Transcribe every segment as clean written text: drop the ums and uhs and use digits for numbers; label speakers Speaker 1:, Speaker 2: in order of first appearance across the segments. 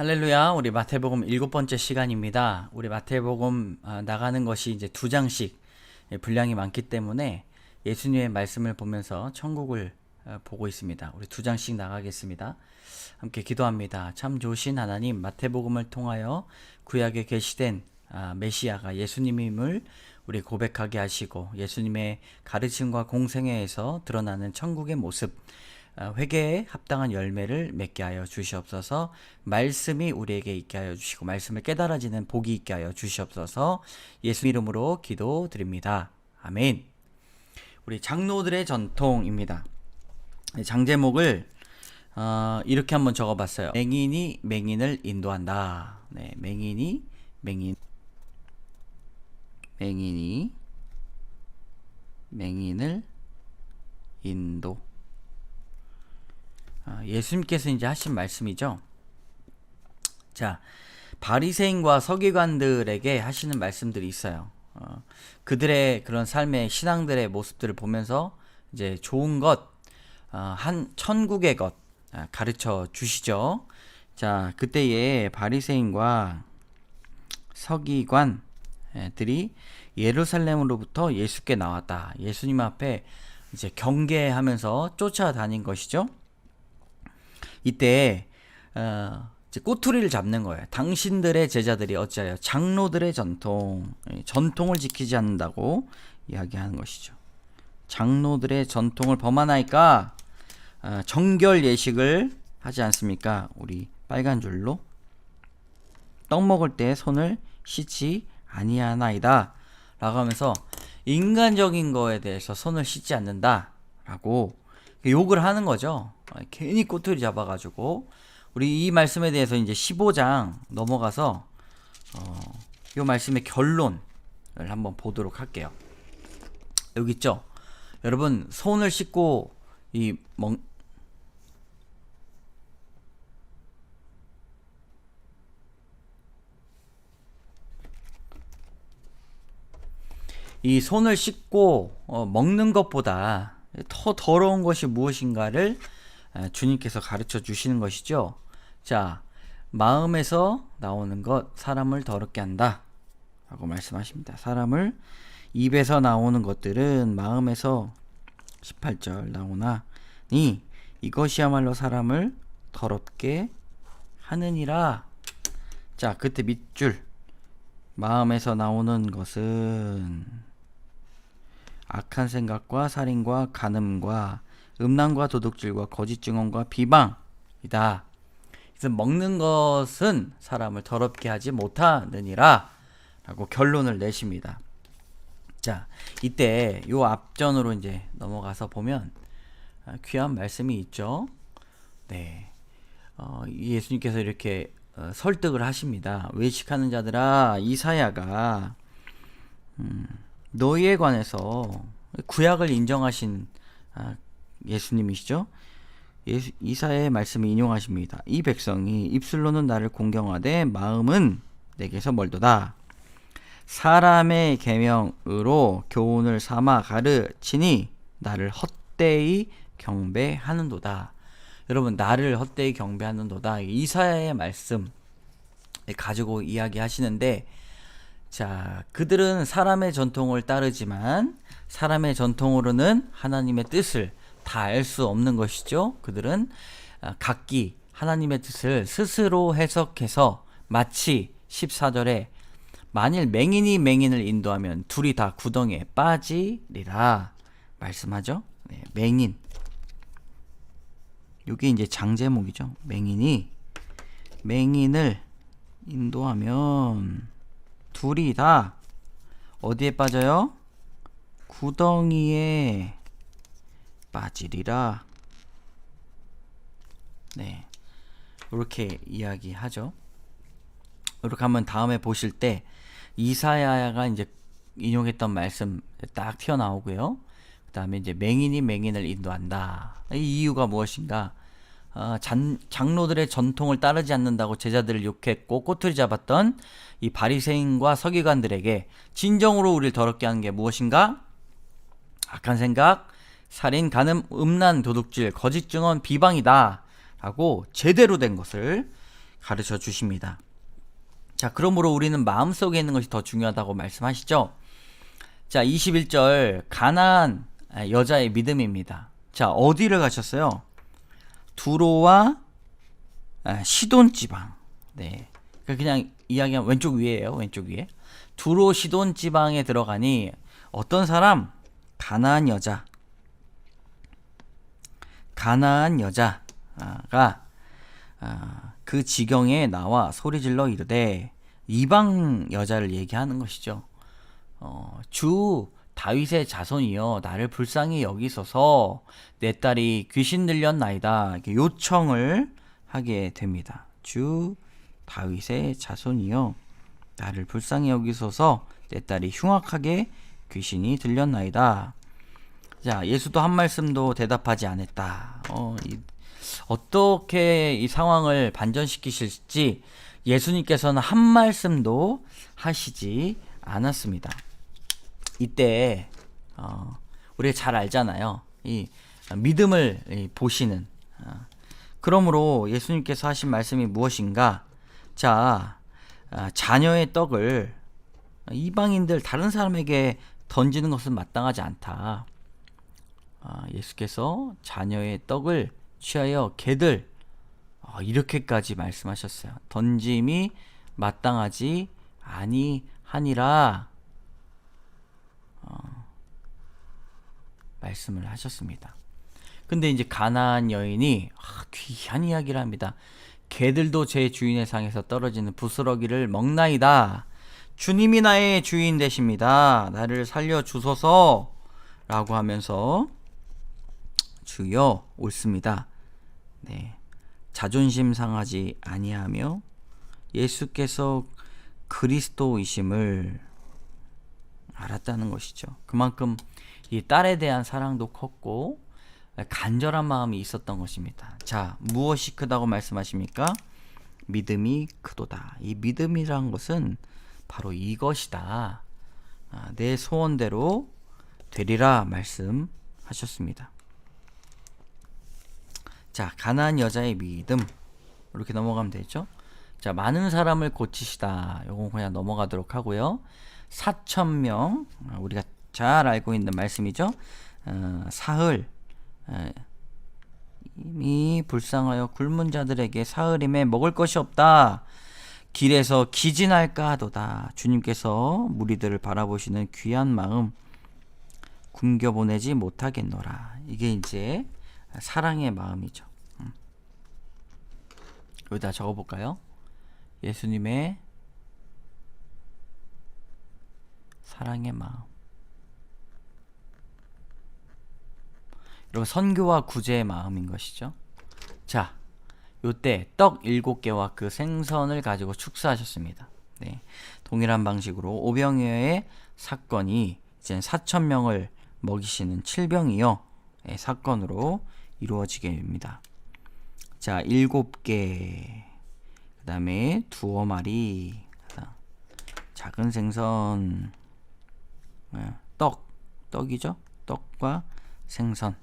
Speaker 1: 할렐루야. 우리 마태복음 7번째 시간입니다. 우리 마태복음 나가는 것이 이제 2장씩 분량이 많기 때문에 예수님의 말씀을 보면서 천국을 보고 있습니다. 우리 2장씩 나가겠습니다. 함께 기도합니다. 참 좋으신 하나님, 마태복음을 통하여 구약에 계시된 메시아가 예수님임을 우리 고백하게 하시고, 예수님의 가르침과 공생애에서 드러나는 천국의 모습, 회개에 합당한 열매를 맺게 하여 주시옵소서. 말씀이 우리에게 있게 하여 주시고, 말씀을 깨달아지는 복이 있게 하여 주시옵소서. 예수 이름으로 기도드립니다. 아멘. 우리 장로들의 전통입니다. 장제목을 이렇게 한번 적어봤어요. 맹인이 맹인을 인도한다. 네, 맹인이 맹인을 인도. 예수님께서 이제 하신 말씀이죠. 자, 바리새인과 서기관들에게 하시는 말씀들이 있어요. 그들의 그런 삶의 신앙들의 모습들을 보면서 이제 좋은 것, 한 천국의 것 가르쳐 주시죠. 자, 그때에 바리새인과 서기관들이 예루살렘으로부터 예수께 나왔다. 예수님 앞에 이제 경계하면서 쫓아다닌 것이죠. 이때 이제 꼬투리를 잡는 거예요. 당신들의 제자들이 어찌하여 장로들의 전통을 지키지 않는다고 이야기하는 것이죠. 장로들의 전통을 범하나이까 정결 예식을 하지 않습니까? 우리 빨간 줄로 떡 먹을 때 손을 씻지 아니하나이다 라고 하면서 인간적인 거에 대해서 손을 씻지 않는다 라고 욕을 하는 거죠. 괜히 꼬투리 잡아가지고. 우리 이 말씀에 대해서 이제 15장 넘어가서 이 말씀의 결론을 한번 보도록 할게요. 여기 있죠. 여러분, 손을 씻고 이 손을 씻고 먹는 것보다 더 더러운 것이 무엇인가를 주님께서 가르쳐 주시는 것이죠. 자, 마음에서 나오는 것 사람을 더럽게 한다 라고 말씀하십니다. 사람을 입에서 나오는 것들은 마음에서 18절 나오나니 이것이야말로 사람을 더럽게 하느니라. 자, 그때 밑줄 마음에서 나오는 것은 악한 생각과 살인과 간음과 음란과 도둑질과 거짓 증언과 비방이다. 그래서 먹는 것은 사람을 더럽게 하지 못하느니라 라고 결론을 내십니다. 자, 이때 요 앞전으로 이제 넘어가서 보면 귀한 말씀이 있죠. 네, 예수님께서 이렇게 설득을 하십니다. 외식하는 자들아, 이사야가 너희에 관해서 구약을 인정하신 예수님이시죠. 이사야의 말씀을 인용하십니다. 이 백성이 입술로는 나를 공경하되 마음은 내게서 멀도다. 사람의 계명으로 교훈을 삼아 가르치니 나를 헛되이 경배하는도다. 여러분, 나를 헛되이 경배하는도다. 이사야의 말씀 가지고 이야기하시는데, 자, 그들은 사람의 전통을 따르지만 사람의 전통으로는 하나님의 뜻을 다 알 수 없는 것이죠. 그들은 각기 하나님의 뜻을 스스로 해석해서 마치 14절에 만일 맹인이 맹인을 인도하면 둘이 다 구덩이에 빠지리라 말씀하죠. 네, 맹인. 이게 이제 장제목이죠. 맹인이 맹인을 인도하면 둘이 다 어디에 빠져요? 구덩이에 빠지리라. 네, 이렇게 이야기하죠. 이렇게 하면 다음에 보실 때 이사야가 이제 인용했던 말씀 딱 튀어나오고요. 그 다음에 이제 맹인이 맹인을 인도한다. 이 이유가 무엇인가? 장로들의 전통을 따르지 않는다고 제자들을 욕했고 꼬투리 잡았던 이 바리새인과 서기관들에게 진정으로 우리를 더럽게 하는 게 무엇인가? 악한 생각, 살인, 간음, 음란, 도둑질, 거짓 증언, 비방이다 라고 제대로 된 것을 가르쳐 주십니다. 자, 그러므로 우리는 마음속에 있는 것이 더 중요하다고 말씀하시죠. 자, 21절 가나안 여자의 믿음입니다. 자, 어디를 가셨어요? 두로와 시돈 지방. 네. 그냥 이야기하면 왼쪽 위에요. 왼쪽 위에. 두로 시돈 지방에 들어가니 어떤 사람? 가나안 여자가 그 지경에 나와 소리질러 이르되, 이방 여자를 얘기하는 것이죠. 주 다윗의 자손이여 나를 불쌍히 여기소서, 내 딸이 귀신 들렸나이다. 이렇게 요청을 하게 됩니다. 주 다윗의 자손이여 나를 불쌍히 여기소서, 내 딸이 흉악하게 귀신이 들렸나이다. 자, 예수도 한 말씀도 대답하지 않았다. 어떻게 이 상황을 반전시키실지 예수님께서는 한 말씀도 하시지 않았습니다. 이때 우리가 잘 알잖아요. 이 믿음을 보시는. 그러므로 예수님께서 하신 말씀이 무엇인가? 자, 자녀의 떡을 이방인들 다른 사람에게 던지는 것은 마땅하지 않다. 예수께서 자녀의 떡을 취하여 개들, 이렇게까지 말씀하셨어요. 던짐이 마땅하지 아니하니라 말씀을 하셨습니다. 근데 이제 가나안 여인이 귀한 이야기를 합니다. 개들도 제 주인의 상에서 떨어지는 부스러기를 먹나이다. 주님이 나의 주인 되십니다. 나를 살려주소서 라고 하면서 주여 옳습니다. 네. 자존심 상하지 아니하며 예수께서 그리스도이심을 알았다는 것이죠. 그만큼 이 딸에 대한 사랑도 컸고 간절한 마음이 있었던 것입니다. 자, 무엇이 크다고 말씀하십니까? 믿음이 크도다. 이 믿음이란 것은 바로 이것이다. 내 소원대로 되리라 말씀하셨습니다. 자, 가나안 여자의 믿음, 이렇게 넘어가면 되죠. 자, 많은 사람을 고치시다. 요건 그냥 넘어가도록 하고요. 4,000명, 우리가 잘 알고 있는 말씀이죠. 사흘, 이미 불쌍하여 굶은 자들에게 사흘임에 먹을 것이 없다. 길에서 기진할까 하도다. 주님께서 무리들을 바라보시는 귀한 마음 굶겨보내지 못하겠노라. 이게 이제 사랑의 마음이죠. 여기다 적어볼까요? 예수님의 사랑의 마음. 여러분, 선교와 구제의 마음인 것이죠. 자, 요때 떡 7개와 그 생선을 가지고 축사하셨습니다. 네, 동일한 방식으로 오병이어의 사건이 이제 4,000명을 먹이시는 칠병이어 사건으로 이루어지게 됩니다. 자, 7개, 그 다음에 두어 마리, 작은 생선, 떡이죠. 떡과 생선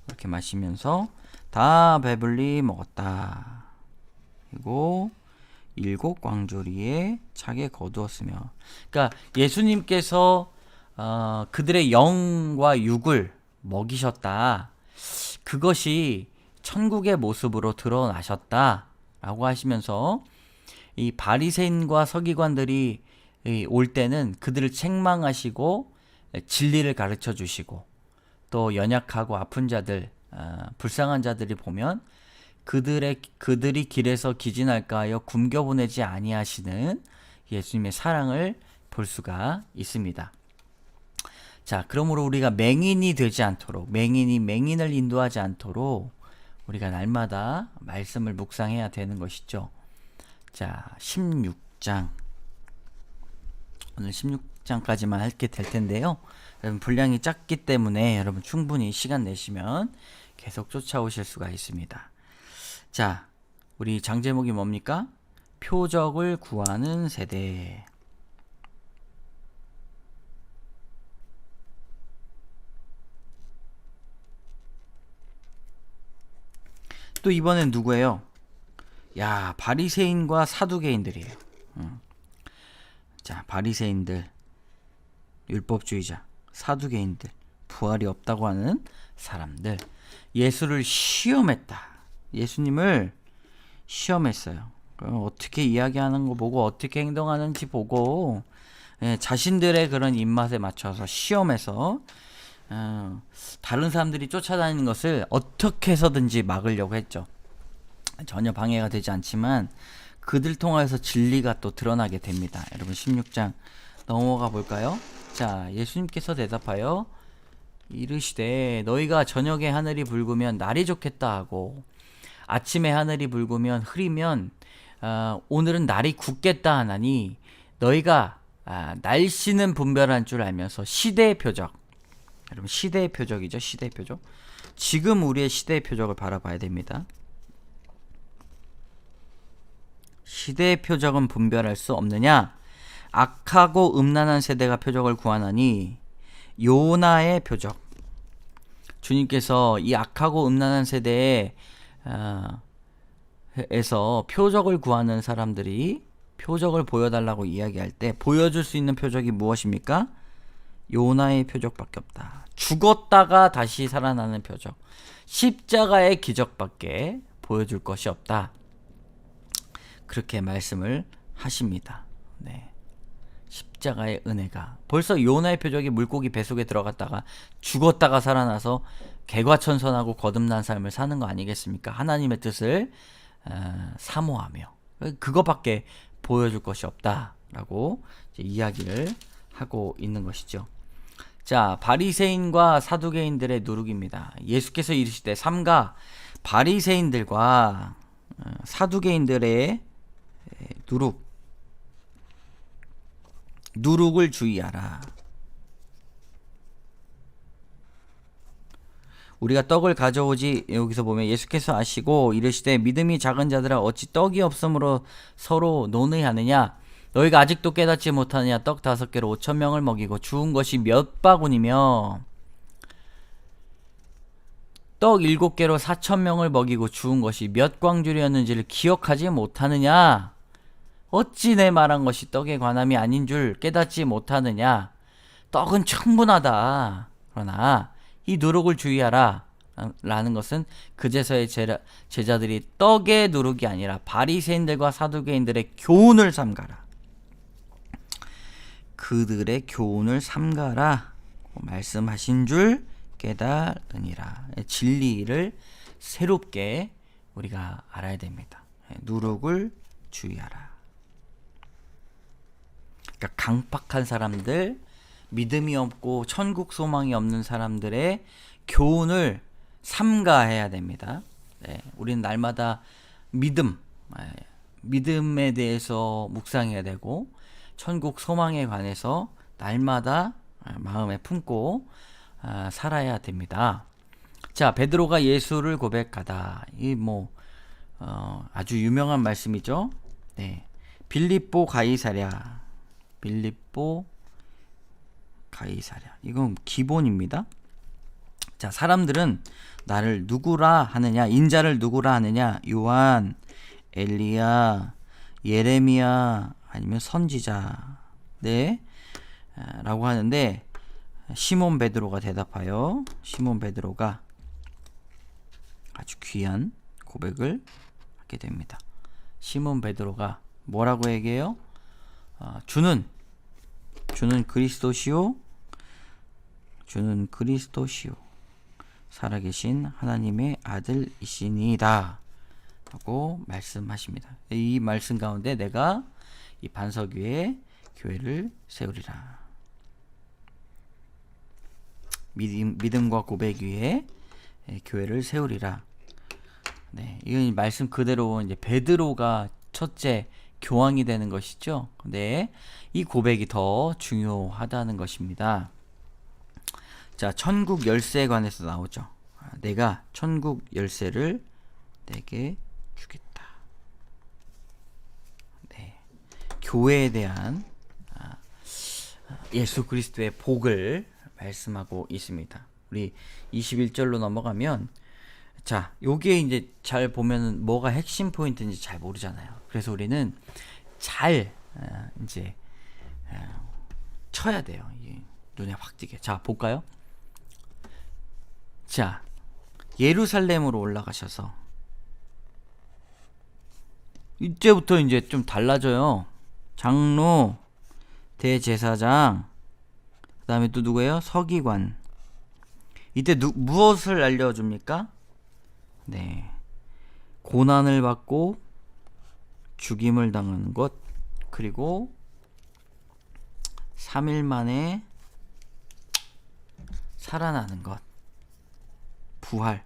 Speaker 1: 이렇게 마시면서 다 배불리 먹었다. 그리고 7 광주리에 차게 거두었으며, 그러니까 예수님께서 그들의 영과 육을 먹이셨다. 그것이 천국의 모습으로 드러나셨다 라고 하시면서 이 바리새인과 서기관들이 올 때는 그들을 책망하시고 진리를 가르쳐 주시고, 또 연약하고 아픈 자들, 불쌍한 자들이 보면 그들이 길에서 기진할까 하여 굶겨보내지 아니하시는 예수님의 사랑을 볼 수가 있습니다. 자, 그러므로 우리가 맹인이 되지 않도록, 맹인이 맹인을 인도하지 않도록 우리가 날마다 말씀을 묵상해야 되는 것이죠. 자, 16장. 오늘 16장까지만 할게 될 텐데요. 여러분, 분량이 작기 때문에 여러분 충분히 시간 내시면 계속 쫓아오실 수가 있습니다. 자, 우리 장 제목이 뭡니까? 표적을 구하는 세대. 또 이번엔 누구예요? 야, 바리새인과 사두개인들이에요. 자, 바리새인들, 율법주의자, 사두개인들, 부활이 없다고 하는 사람들, 예수를 시험했다. 예수님을 시험했어요. 어떻게 이야기하는 거 보고 어떻게 행동하는지 보고 자신들의 그런 입맛에 맞춰서 시험해서 다른 사람들이 쫓아다니는 것을 어떻게 해서든지 막으려고 했죠. 전혀 방해가 되지 않지만 그들 통해서 진리가 또 드러나게 됩니다. 여러분 16장 넘어가 볼까요? 자, 예수님께서 대답하여 이르시되 너희가 저녁에 하늘이 붉으면 날이 좋겠다 하고 아침에 하늘이 붉으면 흐리면 오늘은 날이 굳겠다 하나니 너희가 날씨는 분별한 줄 알면서 시대의 표적, 여러분 시대의 표적이죠. 시대의 표적. 지금 우리의 시대의 표적을 바라봐야 됩니다. 시대의 표적은 분별할 수 없느냐? 악하고 음란한 세대가 표적을 구하나니 요나의 표적. 주님께서 이 악하고 음란한 세대에 에서 표적을 구하는 사람들이 표적을 보여달라고 이야기할 때 보여줄 수 있는 표적이 무엇입니까? 요나의 표적밖에 없다. 죽었다가 다시 살아나는 표적, 십자가의 기적밖에 보여줄 것이 없다. 그렇게 말씀을 하십니다. 네. 십자가의 은혜가, 벌써 요나의 표적이 물고기 뱃속에 들어갔다가 죽었다가 살아나서 개과천선하고 거듭난 삶을 사는 거 아니겠습니까? 하나님의 뜻을 사모하며 그것밖에 보여줄 것이 없다라고 이야기를 하고 있는 것이죠. 자, 바리새인과 사두개인들의 누룩입니다. 예수께서 이르시되 삼가 바리새인들과 사두개인들의 누룩을 주의하라. 우리가 떡을 가져오지, 여기서 보면 예수께서 아시고 이르시되 믿음이 작은 자들아 어찌 떡이 없으므로 서로 논의하느냐? 너희가 아직도 깨닫지 못하느냐? 떡 5개로 5,000명을 먹이고 주운 것이 몇 바구니며 떡 7개로 4,000명을 먹이고 주운 것이 몇 광줄이었는지를 기억하지 못하느냐? 어찌 내 말한 것이 떡에 관함이 아닌 줄 깨닫지 못하느냐? 떡은 충분하다. 그러나 이 누룩을 주의하라 라는 것은 그제서의 제자들이 떡의 누룩이 아니라 바리새인들과 사두개인들의 교훈을 삼가라. 그들의 교훈을 삼가라 말씀하신 줄 깨달으니라. 진리를 새롭게 우리가 알아야 됩니다. 누룩을 주의하라. 그러니까 강팍한 사람들, 믿음이 없고 천국 소망이 없는 사람들의 교훈을 삼가해야 됩니다. 네, 우리는 날마다 믿음에 대해서 묵상해야 되고 천국 소망에 관해서 날마다 마음에 품고 살아야 됩니다. 자, 베드로가 예수를 고백하다. 이 아주 유명한 말씀이죠. 네, 빌립보 가이사랴. 이건 기본입니다. 자, 사람들은 나를 누구라 하느냐? 인자를 누구라 하느냐? 요한, 엘리야, 예레미야, 아니면 선지자. 네. 라고 하는데 시몬 베드로가 대답하여 시몬 베드로가 아주 귀한 고백을 하게 됩니다. 시몬 베드로가 뭐라고 얘기해요? 주는 그리스도시요, 주는 그리스도시요, 살아계신 하나님의 아들이시니이다 라고 말씀하십니다. 이 말씀 가운데 내가 이 반석 위에 교회를 세우리라. 믿음과 고백 위에 교회를 세우리라. 네, 이건 말씀 그대로 이제 베드로가 첫째 교황이 되는 것이죠. 근데 이 고백이 더 중요하다는 것입니다. 자, 천국 열쇠에 관해서 나오죠. 내가 천국 열쇠를 내게 주겠다. 네, 교회에 대한 예수 그리스도의 복을 말씀하고 있습니다. 우리 21절로 넘어가면 자, 요게 이제 잘 보면은 뭐가 핵심 포인트인지 잘 모르잖아요. 그래서 우리는 잘 이제 쳐야 돼요. 이게 눈에 확 띄게. 자, 볼까요? 자, 예루살렘으로 올라가셔서 이때부터 이제 좀 달라져요. 장로, 대제사장, 그 다음에 또 누구예요? 서기관. 이때 무엇을 알려줍니까? 네, 고난을 받고 죽임을 당하는 것, 그리고 3일 만에 살아나는 것, 부활.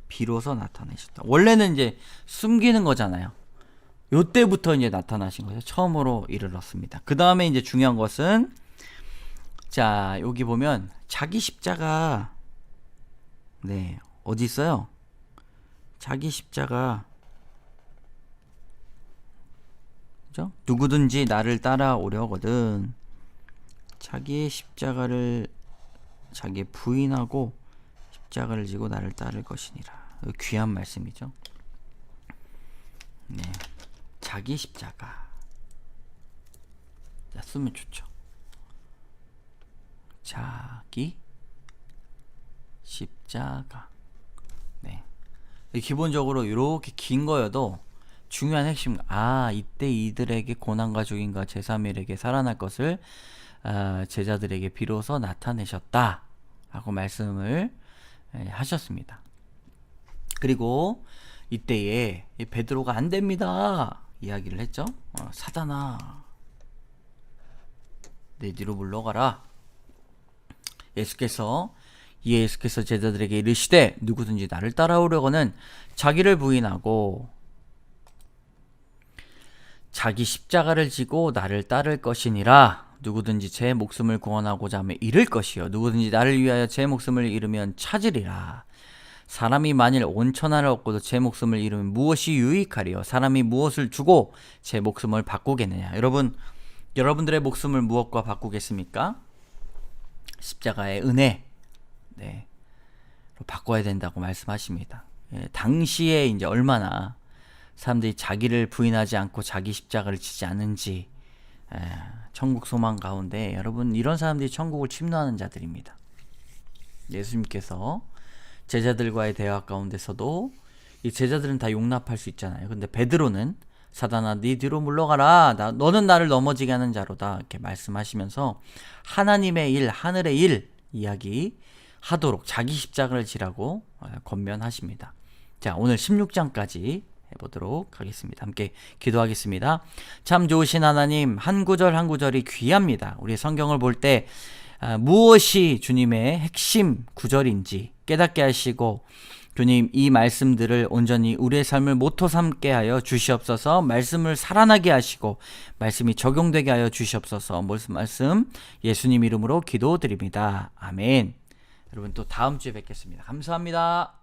Speaker 1: 비로소 나타내셨다. 원래는 이제 숨기는 거잖아요. 요때부터 이제 나타나신 거죠. 처음으로 이르렀습니다. 그 다음에 이제 중요한 것은, 자, 여기 보면 자기 십자가, 네, 어디 있어요? 자기 십자가, 그죠? 누구든지 나를 따라오려거든 자기의 십자가를 자기 부인하고 십자가를 지고 나를 따를 것이니라. 귀한 말씀이죠. 네, 자기 십자가. 자, 쓰면 좋죠. 자기 십자가. 네, 기본적으로 이렇게 긴 거여도 중요한 핵심. 이때 이들에게 고난과 죽임과 제3일에게 살아날 것을 제자들에게 비로소 나타내셨다 하고 말씀을 하셨습니다. 그리고 이때에 베드로가 안 됩니다 이야기를 했죠. 사단아, 내 뒤로 물러가라. 예수께서 제자들에게 이르시되 누구든지 나를 따라오려거는 자기를 부인하고 자기 십자가를 지고 나를 따를 것이니라. 누구든지 제 목숨을 구원하고자 하면 잃을 것이요 누구든지 나를 위하여 제 목숨을 잃으면 찾으리라. 사람이 만일 온 천하를 얻고도 제 목숨을 잃으면 무엇이 유익하리요? 사람이 무엇을 주고 제 목숨을 바꾸겠느냐? 여러분들의 목숨을 무엇과 바꾸겠습니까? 십자가의 은혜, 네, 바꿔야 된다고 말씀하십니다. 당시에 이제 얼마나 사람들이 자기를 부인하지 않고 자기 십자가를 지지 않는지, 천국 소망 가운데 여러분, 이런 사람들이 천국을 침노하는 자들입니다. 예수님께서 제자들과의 대화 가운데서도 이 제자들은 다 용납할 수 있잖아요. 근데 베드로는 사단아, 네 뒤로 물러가라. 너는 나를 넘어지게 하는 자로다. 이렇게 말씀하시면서 하나님의 일, 하늘의 일 이야기 하도록 자기 십자가를 지라고 권면하십니다. 자, 오늘 16장까지 해보도록 하겠습니다. 함께 기도하겠습니다. 참 좋으신 하나님, 한 구절 한 구절이 귀합니다. 우리 성경을 볼 때 무엇이 주님의 핵심 구절인지 깨닫게 하시고, 주님, 이 말씀들을 온전히 우리의 삶을 모토 삼게 하여 주시옵소서. 말씀을 살아나게 하시고 말씀이 적용되게 하여 주시옵소서. 말씀 예수님 이름으로 기도드립니다. 아멘. 여러분, 또 다음 주에 뵙겠습니다. 감사합니다.